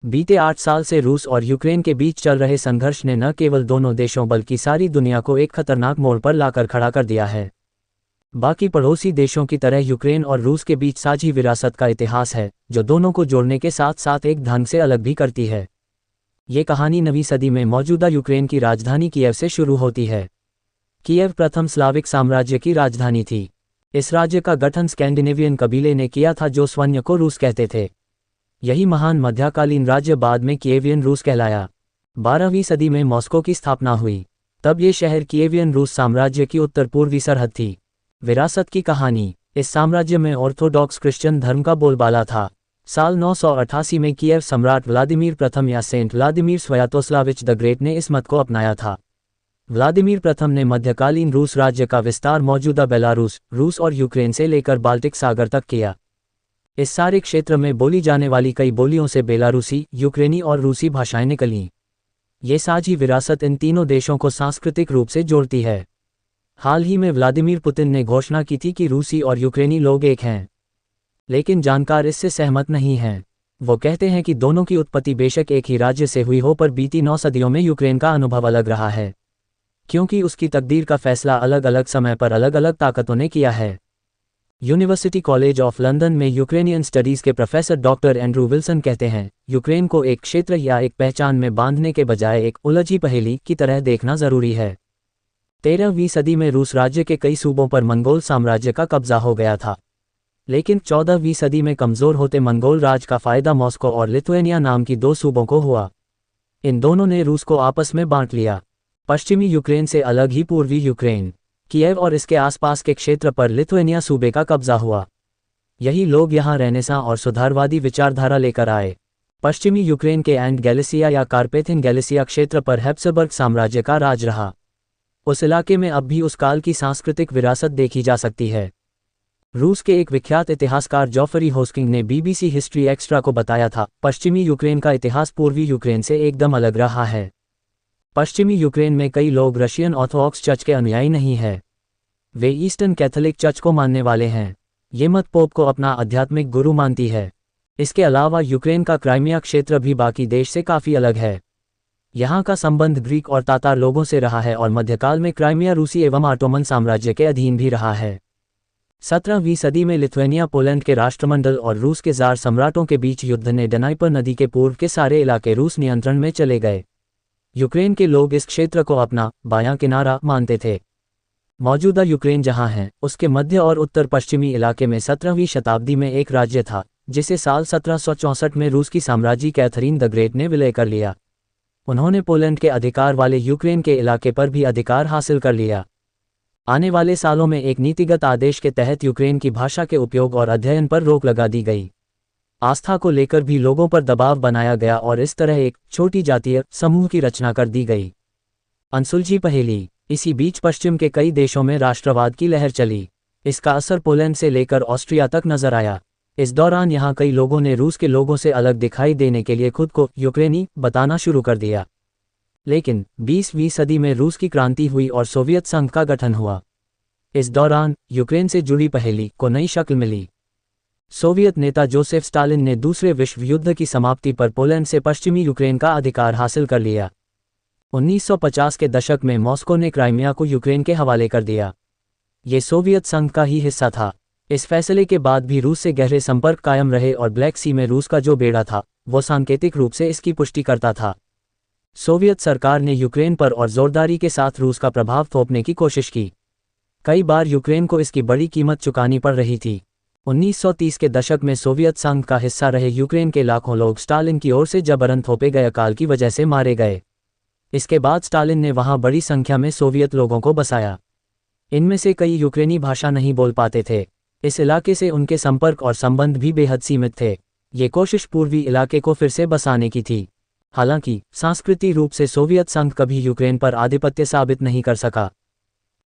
बीते 8 साल से रूस और यूक्रेन के बीच चल रहे संघर्ष ने न केवल दोनों देशों बल्कि सारी दुनिया को एक खतरनाक मोड़ पर लाकर खड़ा कर दिया है। बाकी पड़ोसी देशों की तरह यूक्रेन और रूस के बीच साझी विरासत का इतिहास है, जो दोनों को जोड़ने के साथ साथ एक ढंग से अलग भी करती है। ये कहानी 9वीं सदी में मौजूदा यूक्रेन की राजधानी कीव से शुरू होती है। कीव प्रथम स्लाविक साम्राज्य की राजधानी थी। इस राज्य का गठन स्कैंडिनेवियन कबीले ने किया था जो स्वयं को रूस कहते थे। यही महान मध्यकालीन राज्य बाद में कीवियन रूस कहलाया। 12वीं सदी में मॉस्को की स्थापना हुई। तब ये शहर कीवियन रूस साम्राज्य की उत्तर पूर्वी सरहद थी। विरासत की कहानी। इस साम्राज्य में ऑर्थोडॉक्स क्रिश्चियन धर्म का बोलबाला था। साल 988 में कीव सम्राट व्लादिमीर प्रथम या सेंट व्लादिमीर स्वयातोस्लाविच द ग्रेट ने इस मत को अपनाया था। व्लादिमीर प्रथम ने मध्यकालीन रूस राज्य का विस्तार मौजूदा बेलारूस, रूस और यूक्रेन से लेकर बाल्टिक सागर तक किया। इस सारे क्षेत्र में बोली जाने वाली कई बोलियों से बेलारूसी, यूक्रेनी और रूसी भाषाएं निकलीं। ये साझी विरासत इन तीनों देशों को सांस्कृतिक रूप से जोड़ती है। हाल ही में व्लादिमीर पुतिन ने घोषणा की थी कि रूसी और यूक्रेनी लोग एक हैं, लेकिन जानकार इससे सहमत नहीं हैं। वो कहते हैं कि दोनों की उत्पत्ति बेशक एक ही राज्य से हुई हो, पर बीती 9 सदियों में यूक्रेन का अनुभव अलग रहा है, क्योंकि उसकी तकदीर का फैसला अलग अलग समय पर अलग अलग ताकतों ने किया है। यूनिवर्सिटी कॉलेज ऑफ लंदन में यूक्रेनियन स्टडीज़ के प्रोफेसर डॉक्टर एंड्रू विल्सन कहते हैं, यूक्रेन को एक क्षेत्र या एक पहचान में बांधने के बजाय एक उलझी पहेली की तरह देखना जरूरी है। 13वीं सदी में रूस राज्य के कई सूबों पर मंगोल साम्राज्य का कब्जा हो गया था, लेकिन 14वीं सदी में कमज़ोर होते मंगोल राज का फायदा मॉस्को और लिथुएनिया नाम की 2 सूबों को हुआ। इन दोनों ने रूस को आपस में बांट लिया। पश्चिमी यूक्रेन से अलग ही पूर्वी यूक्रेन, कीव और इसके आसपास के क्षेत्र पर लिथुएनिया सूबे का कब्जा हुआ। यही लोग यहाँ रेनेसां और सुधारवादी विचारधारा लेकर आए। पश्चिमी यूक्रेन के एंड गैलिसिया या कार्पेथिन गैलिसिया क्षेत्र पर हैप्सबर्ग साम्राज्य का राज रहा। उस इलाके में अब भी उस काल की सांस्कृतिक विरासत देखी जा सकती है। रूस के एक विख्यात इतिहासकार जॉफरी होस्किंग ने BBC हिस्ट्री एक्स्ट्रा को बताया था, पश्चिमी यूक्रेन का इतिहास पूर्वी यूक्रेन से एकदम अलग रहा है। पश्चिमी यूक्रेन में कई लोग रशियन ऑर्थोडॉक्स चर्च के अनुयायी नहीं हैं। वे ईस्टर्न कैथोलिक चर्च को मानने वाले हैं। ये मत पोप को अपना आध्यात्मिक गुरु मानती है। इसके अलावा यूक्रेन का क्राइमिया क्षेत्र भी बाकी देश से काफ़ी अलग है। यहाँ का संबंध ग्रीक और तातार लोगों से रहा है और मध्यकाल में क्राइमिया रूसी एवं ऑटोमन साम्राज्य के अधीन भी रहा है। 17वीं सदी में लिथुएनिया पोलैंड के राष्ट्रमंडल और रूस के जार सम्राटों के बीच युद्ध ने डनाइपर नदी के पूर्व के सारे इलाके रूस नियंत्रण में चले गए। यूक्रेन के लोग इस क्षेत्र को अपना बायां किनारा मानते थे। मौजूदा यूक्रेन जहां है, उसके मध्य और उत्तर पश्चिमी इलाके में 17वीं शताब्दी में एक राज्य था, जिसे साल 1764 में रूस की साम्राज्ञी कैथरीन द ग्रेट ने विलय कर लिया। उन्होंने पोलैंड के अधिकार वाले यूक्रेन के इलाके पर भी अधिकार हासिल कर लिया। आने वाले सालों में एक नीतिगत आदेश के तहत यूक्रेन की भाषा के उपयोग और अध्ययन पर रोक लगा दी गई। आस्था को लेकर भी लोगों पर दबाव बनाया गया और इस तरह एक छोटी जातीय समूह की रचना कर दी गई। अनसुलझी पहेली। इसी बीच पश्चिम के कई देशों में राष्ट्रवाद की लहर चली। इसका असर पोलैंड से लेकर ऑस्ट्रिया तक नजर आया। इस दौरान यहाँ कई लोगों ने रूस के लोगों से अलग दिखाई देने के लिए खुद को यूक्रेनी बताना शुरू कर दिया। लेकिन 20वीं सदी में रूस की क्रांति हुई और सोवियत संघ का गठन हुआ। इस दौरान यूक्रेन से जुड़ी पहेली को नई शक्ल मिली। सोवियत नेता जोसेफ स्टालिन ने दूसरे विश्व युद्ध की समाप्ति पर पोलैंड से पश्चिमी यूक्रेन का अधिकार हासिल कर लिया। 1950 के दशक में मॉस्को ने क्राइमिया को यूक्रेन के हवाले कर दिया। ये सोवियत संघ का ही हिस्सा था। इस फैसले के बाद भी रूस से गहरे संपर्क कायम रहे और ब्लैक सी में रूस का जो बेड़ा था, वो सांकेतिक रूप से इसकी पुष्टि करता था। सोवियत सरकार ने यूक्रेन पर और जोरदारी के साथ रूस का प्रभाव थोपने की कोशिश की। कई बार यूक्रेन को इसकी बड़ी कीमत चुकानी पड़ रही थी। 1930 के दशक में सोवियत संघ का हिस्सा रहे यूक्रेन के लाखों लोग स्टालिन की ओर से जबरन थोपे गए अकाल की वजह से मारे गए। इसके बाद स्टालिन ने वहां बड़ी संख्या में सोवियत लोगों को बसाया। इनमें से कई यूक्रेनी भाषा नहीं बोल पाते थे। इस इलाके से उनके संपर्क और संबंध भी बेहद सीमित थे। ये कोशिश पूर्वी इलाके को फिर से बसाने की थी। हालांकि सांस्कृतिक रूप से सोवियत संघ कभी यूक्रेन पर आधिपत्य साबित नहीं कर सका।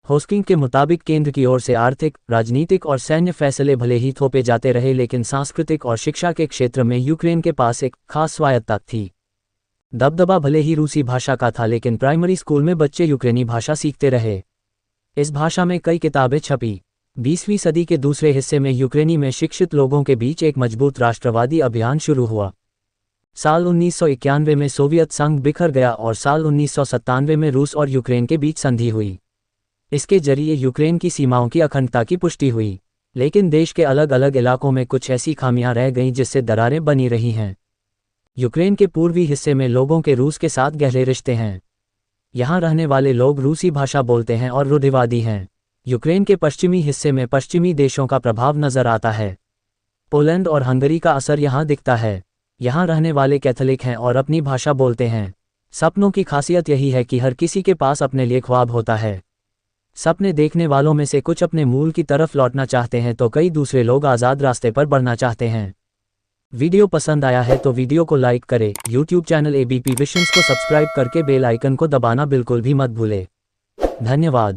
होस्किंग के मुताबिक केंद्र की ओर से आर्थिक, राजनीतिक और सैन्य फैसले भले ही थोपे जाते रहे, लेकिन सांस्कृतिक और शिक्षा के क्षेत्र में यूक्रेन के पास एक खास स्वायत्तता थी। दबदबा भले ही रूसी भाषा का था, लेकिन प्राइमरी स्कूल में बच्चे यूक्रेनी भाषा सीखते रहे। इस भाषा में कई किताबें छपी। 20वीं सदी के दूसरे हिस्से में यूक्रेनी में शिक्षित लोगों के बीच एक मजबूत राष्ट्रवादी अभियान शुरू हुआ। साल 1991 में सोवियत संघ बिखर गया और साल 1997 में रूस और यूक्रेन के बीच संधि हुई। इसके जरिए यूक्रेन की सीमाओं की अखंडता की पुष्टि हुई, लेकिन देश के अलग अलग इलाकों में कुछ ऐसी खामियां रह गईं जिससे दरारें बनी रही हैं। यूक्रेन के पूर्वी हिस्से में लोगों के रूस के साथ गहरे रिश्ते हैं। यहाँ रहने वाले लोग रूसी भाषा बोलते हैं और रूढ़िवादी हैं। यूक्रेन के पश्चिमी हिस्से में पश्चिमी देशों का प्रभाव नजर आता है। पोलैंड और हंगरी का असर यहाँ दिखता है। यहाँ रहने वाले कैथोलिक हैं और अपनी भाषा बोलते हैं। सपनों की खासियत यही है कि हर किसी के पास अपने लिए ख्वाब होता है। सपने देखने वालों में से कुछ अपने मूल की तरफ लौटना चाहते हैं तो कई दूसरे लोग आज़ाद रास्ते पर बढ़ना चाहते हैं। वीडियो पसंद आया है तो वीडियो को लाइक करें। यूट्यूब चैनल एबीपी विजन्स को सब्सक्राइब करके बेल आइकन को दबाना बिल्कुल भी मत भूलें। धन्यवाद।